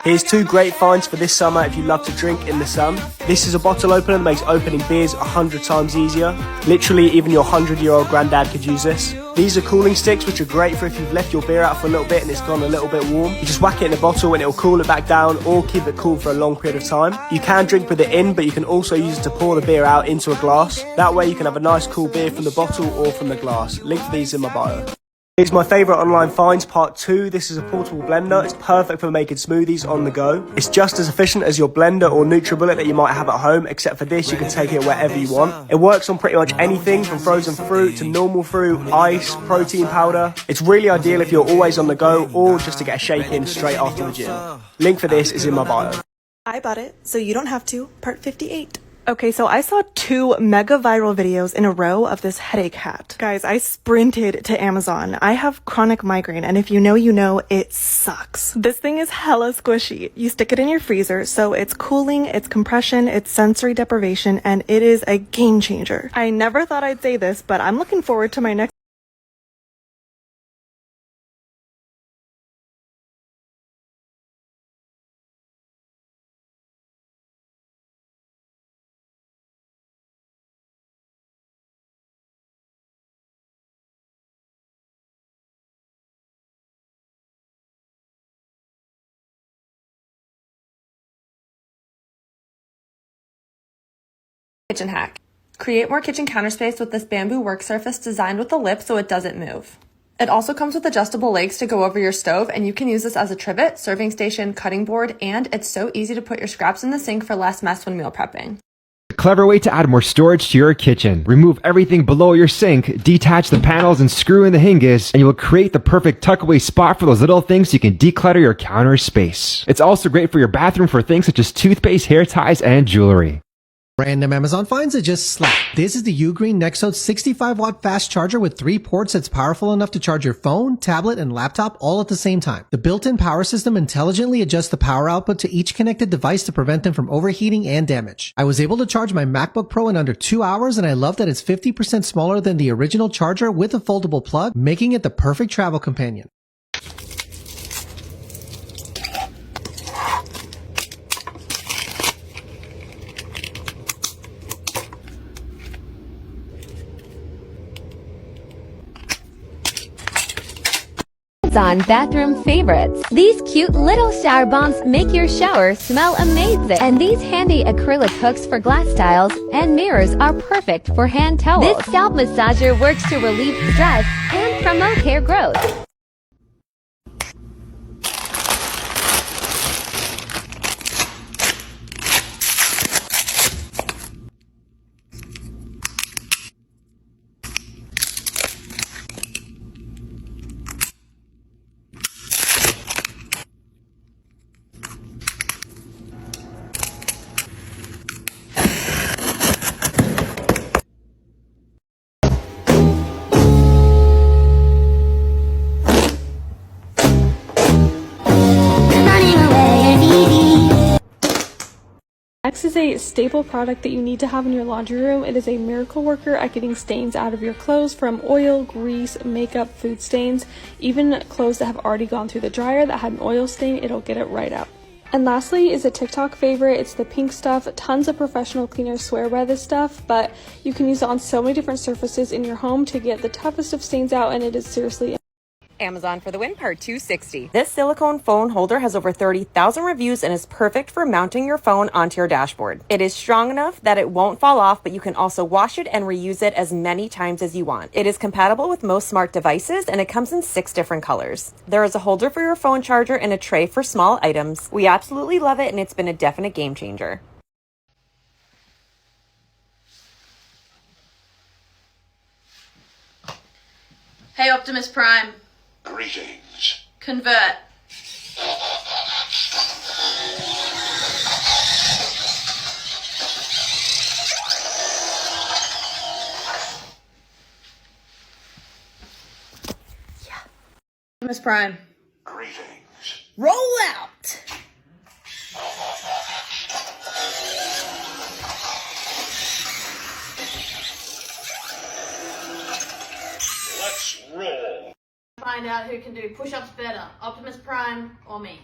Here's two great finds for this summer if you love to drink in the sun. This is a bottle opener that makes opening beers 100 times easier. Literally, even your 100-year-old granddad could use this. These are cooling sticks, which are great for if you've left your beer out for a little bit and it's gone a little bit warm. You just whack it in the bottle and it'll cool it back down or keep it cool for a long period of time. You can drink with it in, but you can also use it to pour the beer out into a glass. That way you can have a nice cool beer from the bottle or from the glass. Link for these in my bio. Here's my favourite online finds, part 2. This is a portable blender. It's perfect for making smoothies on the go. It's just as efficient as your blender or NutriBullet that you might have at home, except for this, you can take it wherever you want. It works on pretty much anything from frozen fruit to normal fruit, ice, protein powder. It's really ideal if you're always on the go or just to get a shake in straight after the gym. Link for this is in my bio. I bought it, so you don't have to. Part 58. Okay, so I saw 2 mega viral videos in a row of this headache hat. Guys, I sprinted to Amazon. I have chronic migraine, and if you know, it sucks. This thing is hella squishy. You stick it in your freezer, so it's cooling, it's compression, it's sensory deprivation, and it is a game changer. I never thought I'd say this, but I'm looking forward to my next kitchen hack. Create more kitchen counter space with this bamboo work surface designed with a lip so it doesn't move. It also comes with adjustable legs to go over your stove, and you can use this as a trivet, serving station, cutting board, and it's so easy to put your scraps in the sink for less mess when meal prepping. A clever way to add more storage to your kitchen. Remove everything below your sink, detach the panels and screw in the hinges, and you will create the perfect tuck-away spot for those little things so you can declutter your counter space. It's also great for your bathroom for things such as toothpaste, hair ties, and jewelry. Random Amazon finds that just slap. This is the UGREEN Nexode 65-watt fast charger with 3 ports that's powerful enough to charge your phone, tablet, and laptop all at the same time. The built-in power system intelligently adjusts the power output to each connected device to prevent them from overheating and damage. I was able to charge my MacBook Pro in under 2 hours, and I love that it's 50% smaller than the original charger with a foldable plug, making it the perfect travel companion. On bathroom favorites. These cute little shower bombs make your shower smell amazing. And these handy acrylic hooks for glass tiles and mirrors are perfect for hand towels. This scalp massager works to relieve stress and promote hair growth. Next is a staple product that you need to have in your laundry room. It is a miracle worker at getting stains out of your clothes from oil, grease, makeup, food stains, even clothes that have already gone through the dryer that had an oil stain, it'll get it right out. And lastly is a TikTok favorite. It's the pink stuff. Tons of professional cleaners swear by this stuff, but you can use it on so many different surfaces in your home to get the toughest of stains out, and it is seriously Amazon for the win, part 260. This silicone phone holder has over 30,000 reviews and is perfect for mounting your phone onto your dashboard. It is strong enough that it won't fall off, but you can also wash it and reuse it as many times as you want. It is compatible with most smart devices, and it comes in 6 different colors. There is a holder for your phone charger and a tray for small items. We absolutely love it, and it's been a definite game changer. Hey Optimus Prime. Greetings. Convert. Optimus Prime. Greetings. Roll out! Let's roll. Find out who can do push-ups better, Optimus Prime or me.